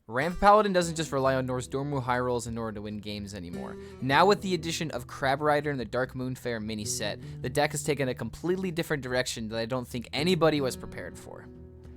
Ramp Paladin doesn't just rely on Dormmu high rolls in order to win games anymore. Now with the addition of Crab Rider and the Darkmoon Faire mini set, the deck has taken a completely different direction that I don't think anybody was prepared for.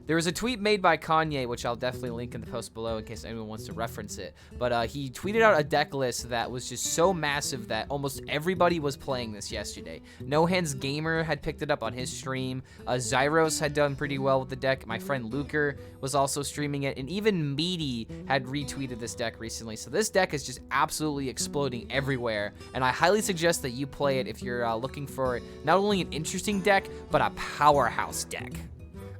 There was a tweet made by Kanye, which I'll definitely link in the post below in case anyone wants to reference it. But he tweeted out a deck list that was just so massive that almost everybody was playing this yesterday. No Hands Gamer had picked it up on his stream. Zyros had done pretty well with the deck. My friend Luker was also streaming it. And even Meaty had retweeted this deck recently. So this deck is just absolutely exploding everywhere. And I highly suggest that you play it if you're looking for not only an interesting deck, but a powerhouse deck.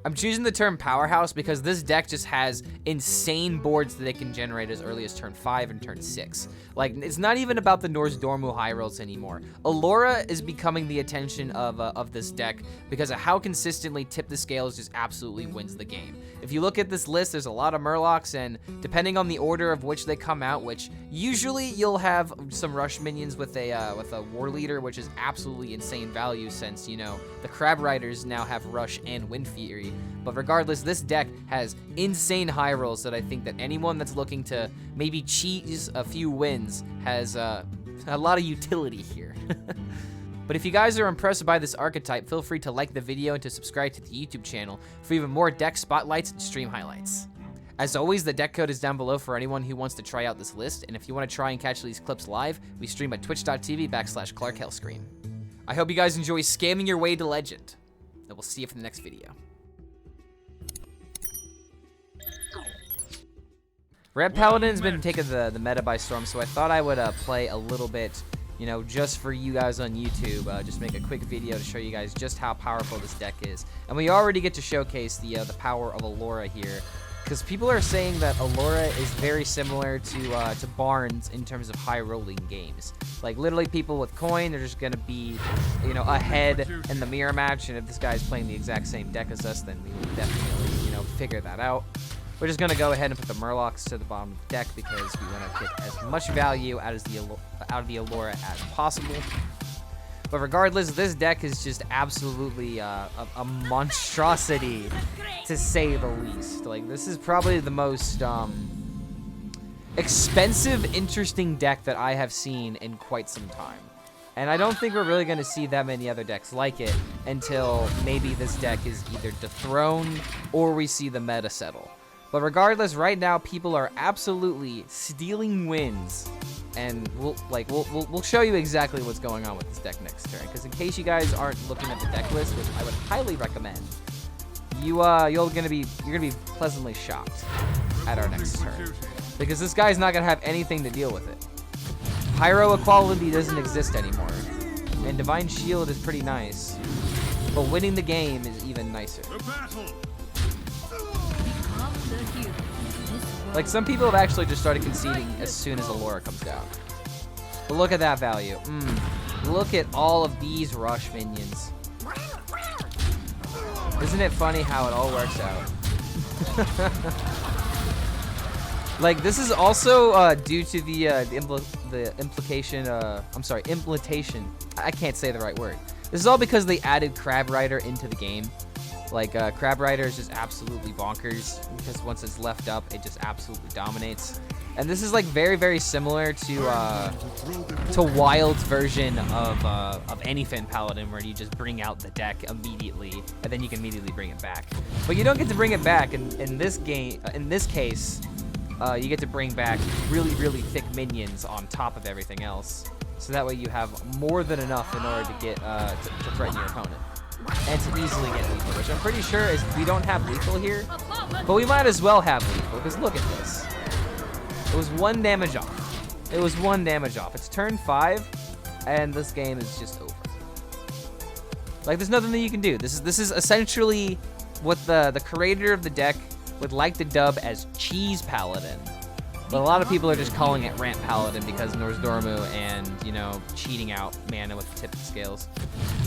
I'm choosing the term powerhouse because this deck just has insane boards that they can generate as early as turn 5 and turn 6. Like, it's not even about the Norse Dormmu high rolls anymore. Allura is becoming the attention of this deck because of how consistently Tip the Scales just absolutely wins the game. If you look at this list, there's a lot of Murlocs, and depending on the order of which they come out, which usually you'll have some rush minions with a war leader, which is absolutely insane value since, you know, the Crab Riders now have rush and Wind Fury. But regardless, this deck has insane high rolls that I think that anyone that's looking to maybe cheese a few wins has a lot of utility here. But if you guys are impressed by this archetype, feel free to like the video and to subscribe to the YouTube channel for even more deck spotlights and stream highlights. As always, the deck code is down below for anyone who wants to try out this list, and if you want to try and catch these clips live, we stream at twitch.tv/Clark HELLSCREAM. I hope you guys enjoy scamming your way to legend, and we'll see you for the next video. Ramp Paladin's been taking the meta by storm, so I thought I would play a little bit, you know, just for you guys on YouTube. Just make a quick video to show you guys just how powerful this deck is. And we already get to showcase the power of Allura here, because people are saying that Allura is very similar to Barnes in terms of high rolling games. Like, literally people with coin, they're just gonna be, you know, ahead in the mirror match, and if this guy's playing the exact same deck as us, then we will definitely, you know, figure that out. We're just going to go ahead and put the Murlocs to the bottom of the deck because we want to get as much value out of the Allura as possible. But regardless, this deck is just absolutely a monstrosity, to say the least. Like, this is probably the most expensive, interesting deck that I have seen in quite some time. And I don't think we're really going to see that many other decks like it until maybe this deck is either dethroned or we see the meta settle. But regardless, right now people are absolutely stealing wins, and we'll show you exactly what's going on with this deck next turn. Because in case you guys aren't looking at the deck list, which I would highly recommend, you're gonna be pleasantly shocked at our next turn, because this guy's not gonna have anything to deal with it. Pyro equality doesn't exist anymore, and Divine Shield is pretty nice, but winning the game is even nicer. Like, some people have actually just started conceding as soon as Allura comes down. But look at that value. Look at all of these rush minions. Isn't it funny how it all works out? Like, this is also due to the implementation. I can't say the right word. This is all because they added Crab Rider into the game. Like, Crab Rider is just absolutely bonkers, because once it's left up, it just absolutely dominates. And this is, like, very, very similar to Wild's version of Anyfin Paladin, where you just bring out the deck immediately, and then you can immediately bring it back. But you don't get to bring it back in this game. In this case, you get to bring back really, really thick minions on top of everything else, so that way you have more than enough in order to get to threaten your opponent. And to easily get lethal, which I'm pretty sure is we don't have lethal here, but we might as well have lethal, because look at this. It was 1 damage off. It was 1 damage off. It's turn 5, and this game is just over. Like, there's nothing that you can do. This is essentially what the creator of the deck would like to dub as Cheese Paladin. But a lot of people are just calling it Ramp Paladin because Norse Dormmu and, you know, cheating out mana with the tip of the scales.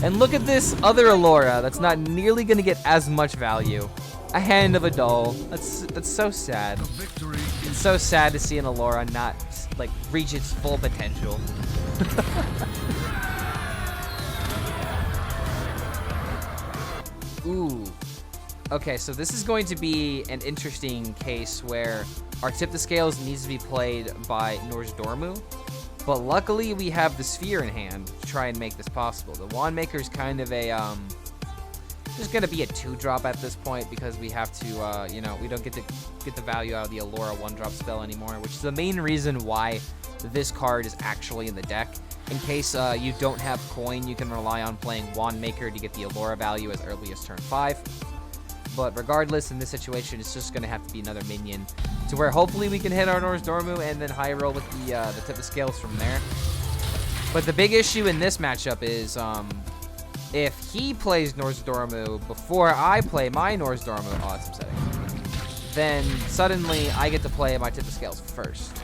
And look at this other Allura that's not nearly going to get as much value. A Hand of a Doll. That's so sad. It's so sad to see an Allura not, like, reach its full potential. Ooh. Okay, so this is going to be an interesting case where our Tip the Scales needs to be played by Norse Dormu. But luckily, we have the Sphere in hand to try and make this possible. The Wand Maker is kind of a, just going to be a 2-drop at this point because we have to, you know, we don't get to get the value out of the Allura 1-drop spell anymore, which is the main reason why this card is actually in the deck. In case you don't have coin, you can rely on playing Wand Maker to get the Allura value as early as turn 5. But regardless, in this situation, it's just going to have to be another minion to where hopefully we can hit our Norse Dormu and then high roll with the Tip of Scales from there. But the big issue in this matchup is if he plays Norse Dormu before I play my Norse Dormu, oh, that's upsetting, then suddenly I get to play my Tip of Scales first.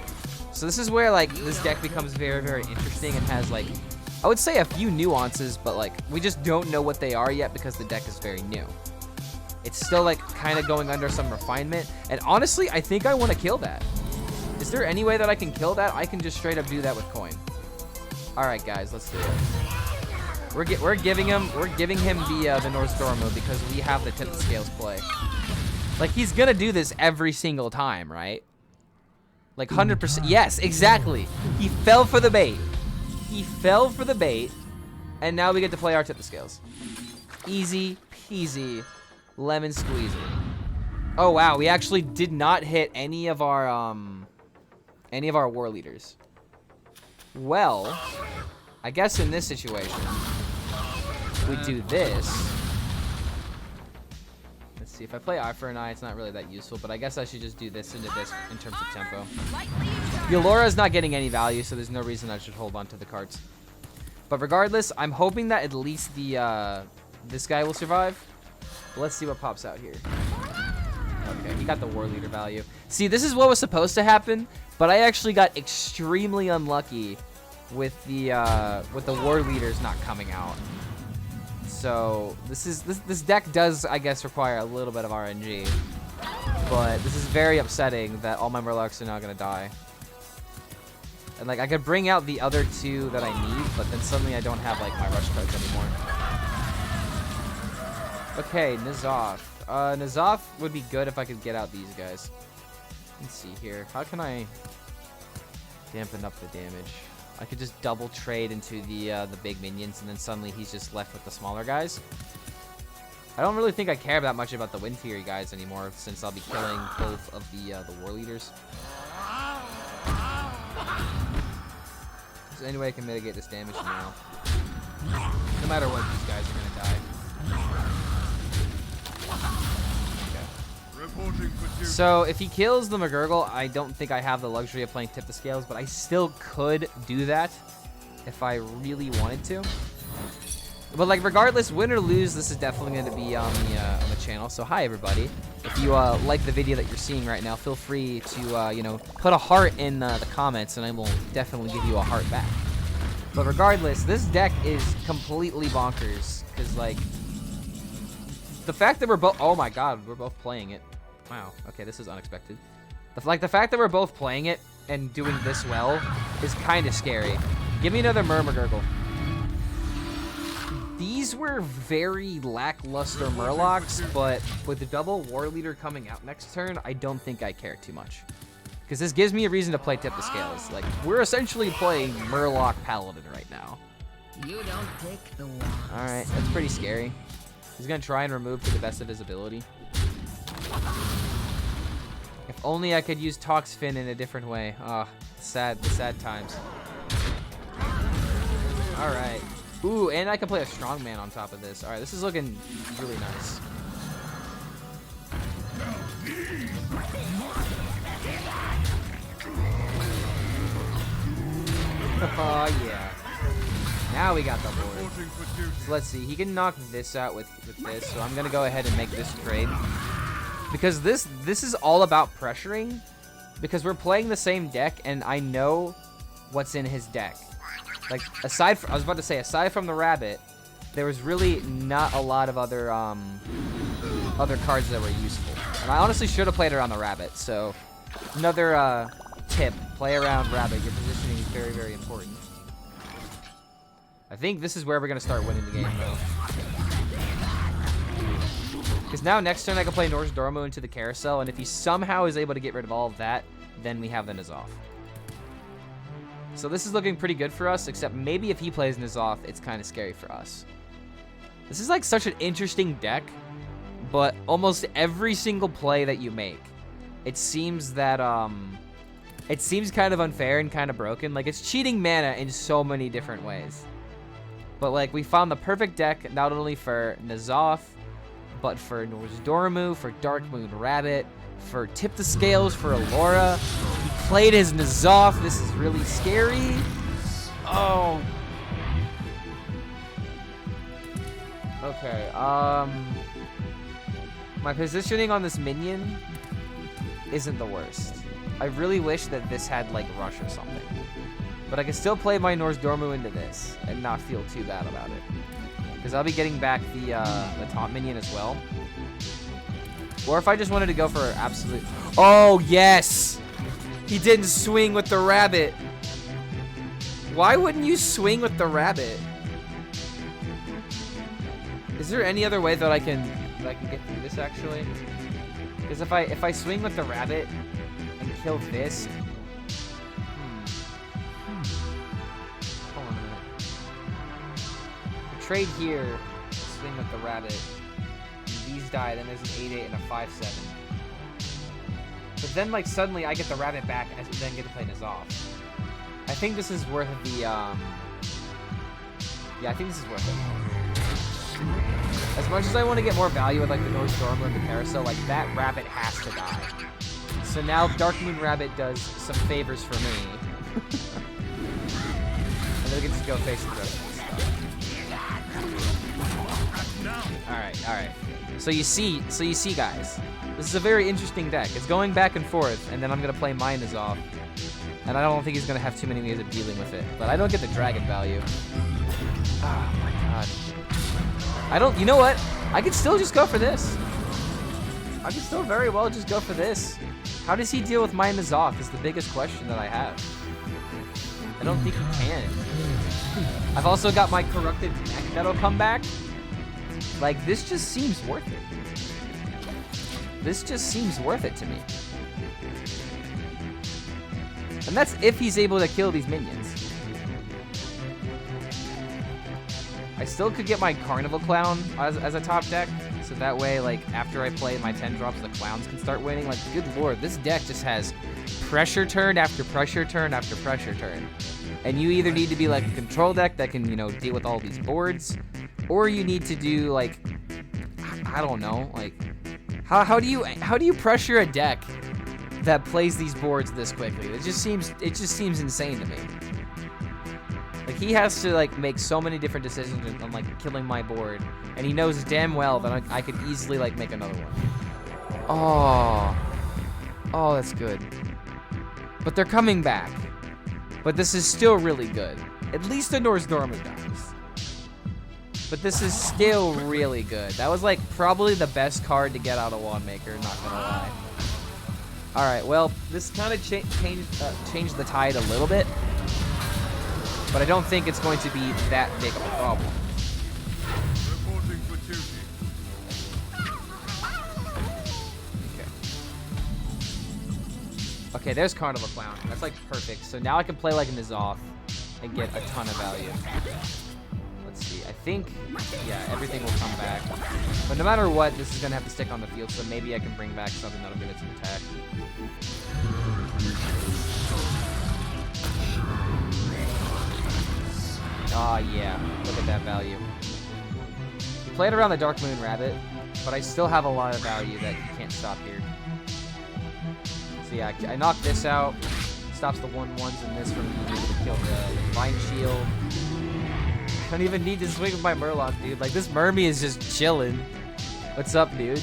So this is where, like, this deck becomes very, very interesting and has, like, I would say a few nuances, but, like, we just don't know what they are yet because the deck is very new. It's still, like, kind of going under some refinement. And honestly, I think I want to kill that. Is there any way that I can kill that? I can just straight up do that with coin. All right, guys, let's do it. We're giving him the Norse Dormu because we have the Tip of Scales play. Like, he's gonna do this every single time, right? Like 100%. Yes, exactly. He fell for the bait. He fell for the bait, and now we get to play our Tip of Scales. Easy peasy, lemon squeezy. Oh wow, we actually did not hit any of our war leaders. Well, I guess in this situation, we do this. Let's see, if I play Eye for an Eye, it's not really that useful, but I guess I should just do this into this in terms of tempo. The Allura is not getting any value, so there's no reason I should hold on to the cards. But regardless, I'm hoping that at least the this guy will survive. But let's see what pops out here. Okay, he got the War Leader value. See, this is what was supposed to happen, but I actually got extremely unlucky with the War Leaders not coming out. So this deck does, I guess, require a little bit of RNG, but this is very upsetting that all my Murlocs are now gonna die. And like I could bring out the other 2 that I need, but then suddenly I don't have like my rush cards anymore. Okay, N'Zoth. N'Zoth would be good if I could get out these guys. Let's see here. How can I dampen up the damage? I could just double trade into the big minions, and then suddenly he's just left with the smaller guys. I don't really think I care that much about the Wind Fury guys anymore, since I'll be killing both of the War Leaders. Is there any way I can mitigate this damage now? No matter what, these guys are gonna die. So if he kills the McGurgle, I don't think I have the luxury of playing Tip the Scales, but I still could do that if I really wanted to. But like regardless, win or lose, this is definitely going to be on the channel. So hi everybody. If you like the video that you're seeing right now, feel free to you know, put a heart in the comments, and I will definitely give you a heart back. But regardless, this deck is completely bonkers because like the fact that we're both, oh my god, we're both playing it. Wow, okay, this is unexpected. Like, the fact that we're both playing it and doing this well is kind of scary. Give me another McGurgle. These were very lackluster Murlocs, but with the double War Leader coming out next turn, I don't think I care too much. Because this gives me a reason to play Tip the Scales. Like, we're essentially playing Murloc Paladin right now. You don't pick the one. Alright, that's pretty scary. He's going to try and remove to the best of his ability. If only I could use Toxfin in a different way. Ah, the sad times. Alright. Ooh, and I can play a Strongman on top of this. Alright, this is looking really nice. Oh, yeah. Now we got the board. So let's see. He can knock this out with this, so I'm going to go ahead and make this trade. Because this is all about pressuring, because we're playing the same deck, and I know what's in his deck. Like, I was about to say, aside from the rabbit, there was really not a lot of other cards that were useful. And I honestly should have played around the rabbit, so another tip, play around rabbit. Your positioning is very, very important. I think this is where we're going to start winning the game, though. Because now next turn I can play Norse Dormo into the carousel, and if he somehow is able to get rid of all of that, then we have the N'Zoth. So this is looking pretty good for us, except maybe if he plays N'Zoth, it's kind of scary for us. This is like such an interesting deck, but almost every single play that you make, it seems that, it seems kind of unfair and kind of broken. Like, it's cheating mana in so many different ways. But, like, we found the perfect deck, not only for N'Zoth, but for Norse Dormu, for Darkmoon Rabbit, for Tip the Scales, for Allura. He played his N'Zoth. This is really scary. Oh. Okay, my positioning on this minion isn't the worst. I really wish that this had, like, Rush or something. But I can still play my Norse Dormu into this and not feel too bad about it. Because I'll be getting back the top minion as well. Or if I just wanted to go for absolute... Oh, yes! He didn't swing with the rabbit. Why wouldn't you swing with the rabbit? Is there any other way that I can get through this, actually? Because if I swing with the rabbit and kill this... Hold on a minute. Trade here, swing with the rabbit. And these die, then there's an 8-8 and a 5-7. But then, like, suddenly I get the rabbit back and then get to play N'Zoth. I think this is worth the, Yeah, I think this is worth it. As much as I want to get more value with, like, the Norse Dormo and the Carousel, like, that rabbit has to die. So now Darkmoon Rabbit does some favors for me. And then we can just go face the rest of this stuff. Alright. So you see, guys. This is a very interesting deck. It's going back and forth, and then I'm going to play mine N'Zoth. And I don't think he's going to have too many ways of dealing with it. But I don't get the dragon value. Oh my god. You know what? I could still just go for this. I could still very well just go for this. How does he deal with my N'Zoth is the biggest question that I have. I don't think he can. I've also got my corrupted neck that'll come back. Like, this just seems worth it. This just seems worth it to me. And that's if he's able to kill these minions. I still could get my Carnival Clown as a top deck, so that way, like, after I play my 10 drops, the clowns can start winning. Like, good lord, this deck just has pressure turn after pressure turn after pressure turn. And you either need to be like a control deck that can, you know, deal with all these boards, or you need to do, like, I don't know, like, how do you pressure a deck that plays these boards this quickly? It just seems insane to me. Like, he has to, like, make so many different decisions on, like, killing my board, and he knows damn well that I could easily, like, make another one. Oh, that's good. But they're coming back. But this is still really good. At least the Norse Dormo dies. But this is still really good. That was, like, probably the best card to get out of Wandmaker, not gonna lie. Alright, well, this kind of changed the tide a little bit. But I don't think it's going to be that big of a problem. Reporting for duty. Okay, there's Carnival Clown. That's, like, perfect. So now I can play, like, N'Zoth and get a ton of value. Let's see. I think, yeah, everything will come back. But no matter what, this is going to have to stick on the field, so maybe I can bring back something that'll give it some attack. Ah, yeah. Look at that value. He played around the Darkmoon Rabbit, but I still have a lot of value that he can't stop here. So yeah, I knocked this out. Stops the 1/1s in this from being able to kill the Divine Shield. I don't even need to swing with my Murloc, dude. Like, this Mermy is just chilling. What's up, dude?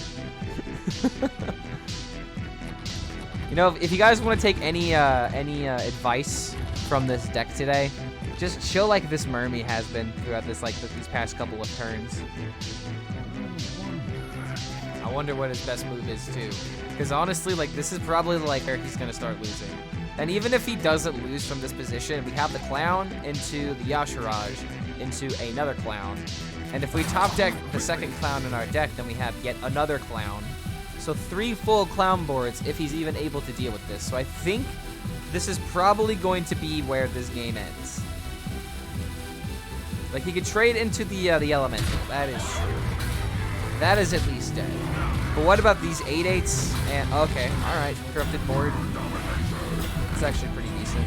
You know, if you guys want to take any advice from this deck today, just chill like this Mermy has been throughout this, like, these past couple of turns. I wonder what his best move is, too. Because honestly, like, this is probably, like, where he's going to start losing. And even if he doesn't lose from this position, we have the Clown into the Yashiraj. into another clown. And if we top deck the second clown in our deck, then we have yet another clown. So 3 full clown boards if he's even able to deal with this. So I think this is probably going to be where this game ends. Like, he could trade into the elemental. That is true. That is at least dead. But what about these 8/8s? And okay, all right, corrupted board. It's actually pretty decent.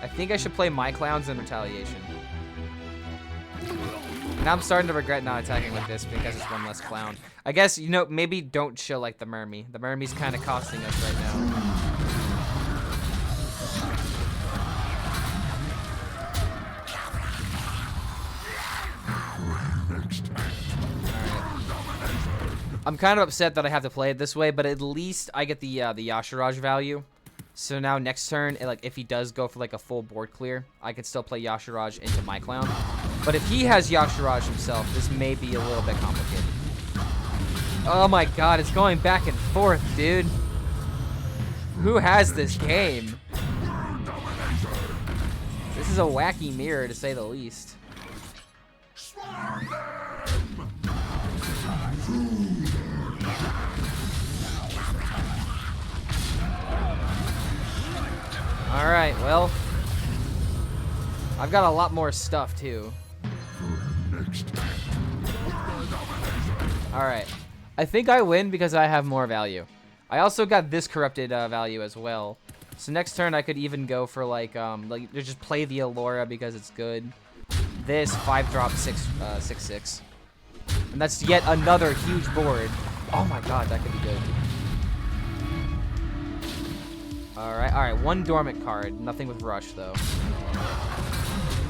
I think I should play my clowns in retaliation. Now I'm starting to regret not attacking with this because it's 1 less clown. I guess, you know, maybe don't chill like the Mermy. The Mermy's kind of costing us right now. I'm kind of upset that I have to play it this way, but at least I get the Yashiraj value. So now next turn, like if he does go for like a full board clear, I could still play Yashiraj into my clown. But if he has Yashiraj himself, this may be a little bit complicated. Oh my god, it's going back and forth, dude. Who has this game? This is a wacky mirror, to say the least. Alright, well, I've got a lot more stuff too. Alright, I think I win because I have more value. I also got this corrupted value as well. So next turn I could even go for like just play the Allura because it's good. This 5-drop 6/6. And that's yet another huge board. Oh my god, that could be good. Alright, 1 dormant card. Nothing with rush, though.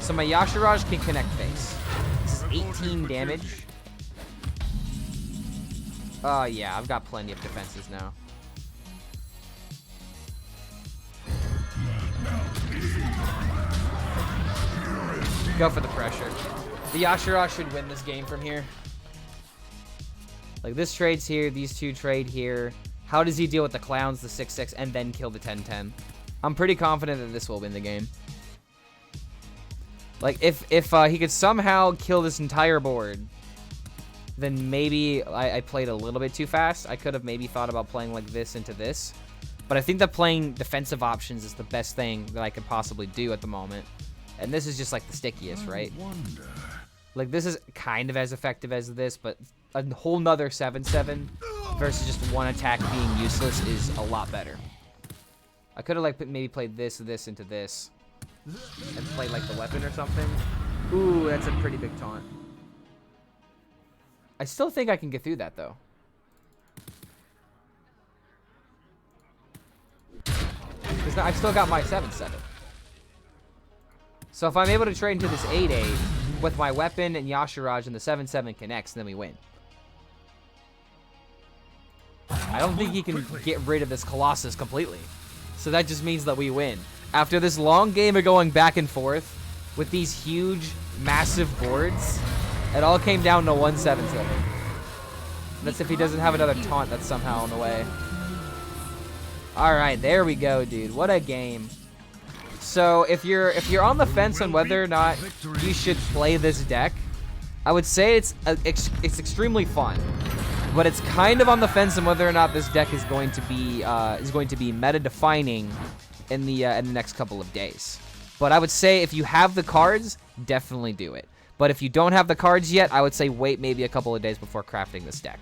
So my Yashiraj can connect face. This is 18 damage. Oh, yeah, I've got plenty of defenses now. Go for the pressure. The Yashiraj should win this game from here. Like, this trade's here, these 2 trade here. How does he deal with the clowns, the 6/6, and then kill the 10/10? I'm pretty confident that this will win the game. Like, if he could somehow kill this entire board, then maybe I played a little bit too fast. I could have maybe thought about playing like this into this. But I think that playing defensive options is the best thing that I could possibly do at the moment. And this is just like the stickiest, right? Like, this is kind of as effective as this, but a whole nother 7/7 versus just 1 attack being useless is a lot better. I could have like maybe played this into this and played like the weapon or something. Ooh, that's a pretty big taunt. I still think I can get through that though. Because I've still got my 7/7. So if I'm able to trade into this 8/8 with my weapon and Yashiraj and the 7/7 connects, then we win. I don't think he can get rid of this Colossus completely. So that just means that we win. After this long game of going back and forth with these huge, massive boards, it all came down to 1 7/7. That's if he doesn't have another taunt that's somehow on the way. Alright, there we go, dude. What a game. So if you're on the fence on whether or not you should play this deck, I would say it's extremely fun. But it's kind of on the fence on whether or not this deck is going to be meta defining in the next couple of days. But I would say if you have the cards, definitely do it. But if you don't have the cards yet, I would say wait maybe a couple of days before crafting this deck.